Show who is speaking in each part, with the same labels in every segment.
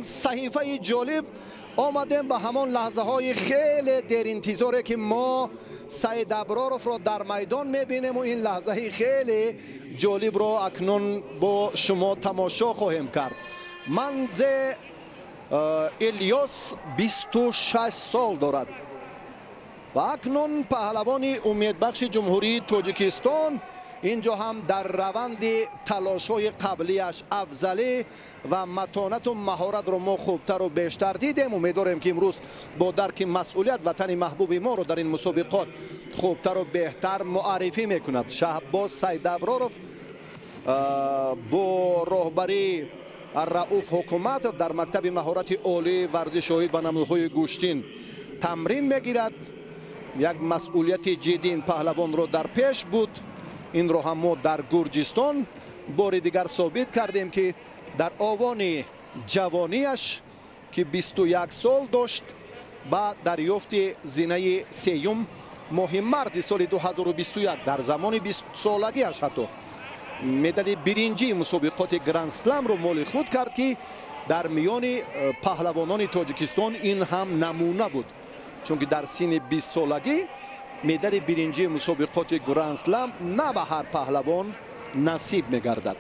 Speaker 1: صحیفه جالب آمدیم به همان لحظه های خیلی در انتظاره که ما سعید ابرارов را در میدان میبینیم و این لحظه خیلی جالب را اکنون با شما تماشا خواهیم کرد. منز الیاس 26 سال دارد و اکنون پهلوان امیدبخش جمهوری تاجیکستان اینجا هم در روند تلاش های قبلیش افضلی و متانت و مهارت رو ما خوبتر و بیشتر دیدیم. امیدواریم که امروز با درک مسئولیت وطن محبوب ما رو در این مسابقات خوبتر و بهتر معرفی میکند. شهباز سعید ابرارov با راهبری رؤوف حکومت در مکتب مهارت عالی ورزش شهید به نمودهای گوشتین تمرین میگیرد. یک مسئولیت جدی این پهلوان رو در پیش بود. این رو هم ما در گرجستان بار دیگر ثابت کردیم که در آوان جوانیش که 21 سال داشت با دریافت زینه سیوم ماه مرد سال 2021 در زمان 20 سالگیش حتی مدال برنجی مسابقات گرند اسلم رو مال خود کرد که در میان پهلوانان تاجیکستان این هم نمونه بود، چون که در سن 20 سالگی مدال برنجی مسابقات گرند اسلم نه به هر پهلوان نصیب میگردد.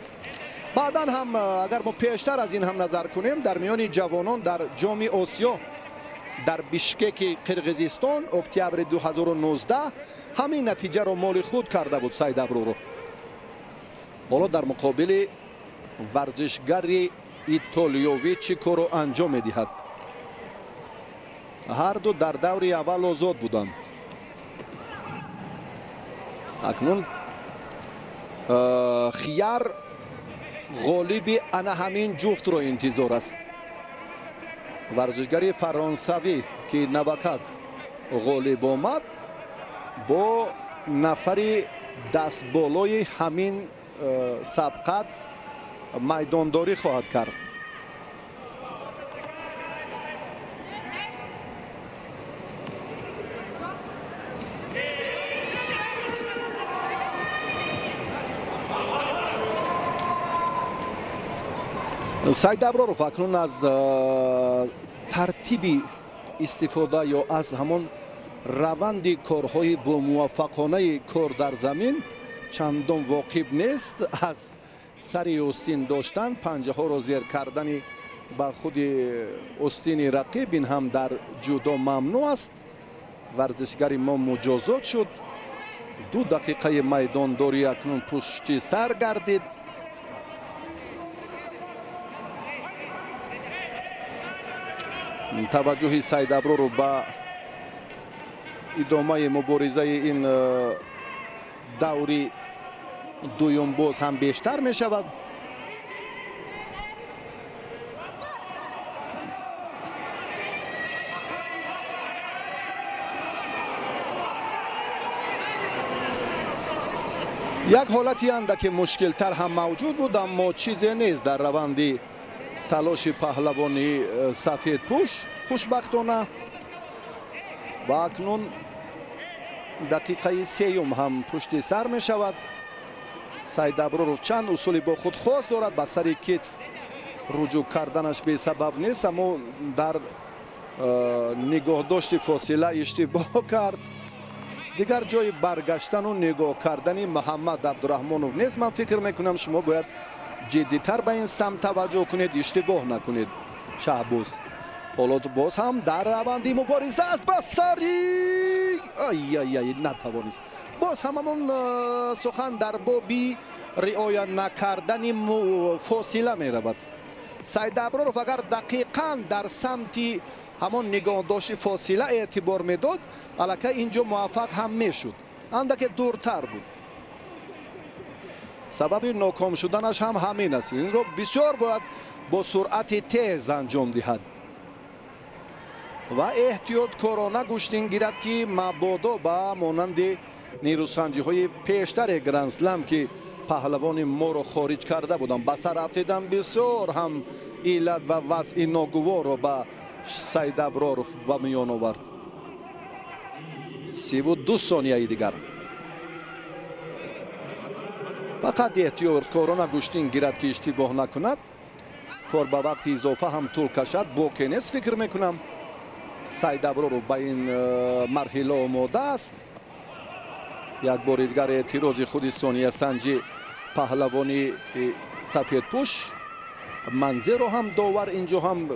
Speaker 1: بعدا هم اگر ما پیشتر از این هم نظر کنیم در میان جوانان در جام آسیا در بیشکک قرقیزستان اکتبر 2019 همین نتیجه را مال خود کرده بود سعید ابرارov. حالا در مقابل ورزشگر ایتالیایی چی کارو انجام میدهد؟ هر دو در دور اول آزاد بودند. اکنون خیار غالب انا همین جفت رو انتظار است. ورزشگری فرانسوی که نوکک غالب آمد با نفر دست بالای همین سبقت میدانداری خواهد کرد. سعید ابرارov اکنون از ترتیب استفاده یا از همان روند کارهای با موفقانه کار در زمین چندان واقف نیست. از سر آستین داشتن، پنجه ها را زیر کردن به خود آستین رقیب این هم در جودو ممنوع است. ورزشگر ما مجازات شد. 2 دقیقه میدانداری اکنون پشت سر گردید. توجه سعید ابرارov به ادامه مبارزه این دوری دویم باز هم بیشتر می شود. یک حالتی اندک مشکل تر هم موجود بود، اما چیزی نیست در روند تلاش پهلوانی سفید پوش. خوشبختانه و اکنون دقیقه سیوم هم پشت سر می شود. سعید ابرارov چند اصول با خود خاص دارد. به سر کتف رجوع کردنش به سبب نیست، اما در نگاه داشت فاصله اشتباه کرد. دیگر جای برگشتن و نگاه کردن محمد عبدالرحمانov نیست. من فکر میکنم شما باید جدیتر به این سمت توجه کنید، اشتباه نکنید. شهباز حالا باز هم در روندی مبارزه است با سری نتوانست. باز هم همون سخن در بابی رعایت نکردن فاصله می رود. سعید ابرارov اگر دقیقاً در سمت همون نگاه داشت فاصله اعتبار میداد البته اینجا موفق هم میشد. اندک دورتر بود. سبب ناکام شدنش هم همین است. این رو بسیار باید با سرعت تیز انجام دهد و احتیاط کارانه گوشتین گیرد که مبادا به مانند نیروسنجی های پیشتر گرند اسلم که پهلوان ما رو خارج کرده بودن به سر رفتیدن بسیار هم علت و وضع ناگوار رو به سعید ابرارov به میان آورد. 32 ثانیه دیگر فقط احتیاط کارانه گوشتین گیرد که اشتباه نکند. کار به وقت اضافه هم طول کشد باقی نیست. فکر میکنم سعید ابرار رو به این مرحله آماده است. یک بار دیگر اعتراض خود ثانیه سنجی پهلوانی سفید پوش. منظر رو هم داور اینجا هم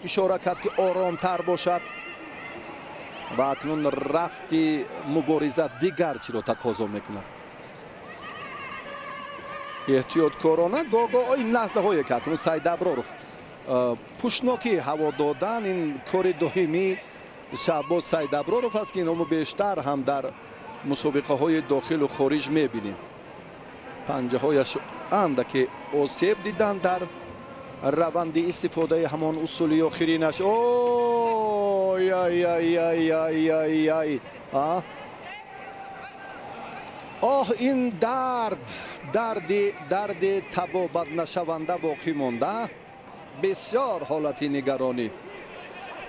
Speaker 1: اشاره کرد که آرامتر باشد و اکنون رفتی مبارزه دیگر چی رو تقاضا میکند. احتیاطکارانه گاگاه این لحظه هایی که اکنون سعید ابرار پوشناکی هوا دادن این کار دائمی شهباز سعید ابرارов است که اینو بیشتر هم در مسابقه های داخل و خارج میبینیم. پنجه هایش اندکی آسیب دیدن در روند استفاده همان اصولی آخرینش. اوه ای ای ای ای ای ای. آه این درد تبابت نشونده باقی مانده. بسیار حالتی نگرانی.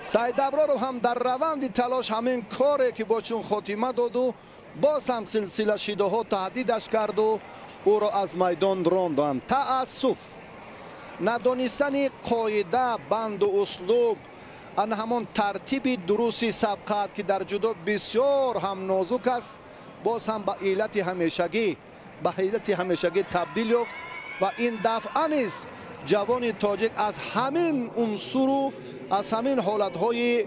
Speaker 1: سعید ابرار هم در روند تلاش همین کاری که با چون خاتمه داد و باز هم سلسله شیده ها تهدیدش کرد و او را از میدان راندند. تأسف ندانستن قاعده بند و اسلوب ان همان ترتیب درستی سبقت که در جدا بسیار هم نازک است باز هم به علت همیشگی تبدیل یافت و این دفعه نیست جوان تاجیک از همین عنصر و از همین حالتهای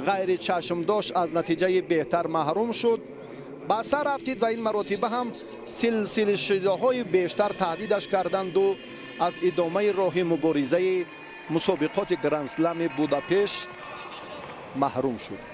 Speaker 1: غیر چشمداشت از نتیجه بهتر محروم شد. به سر رفتید و این مراتبه هم سلسله شده های بیشتر تهدیدش کردند و از ادامه راه مبارزه مسابقات گرند اسلم بوداپشت محروم شد.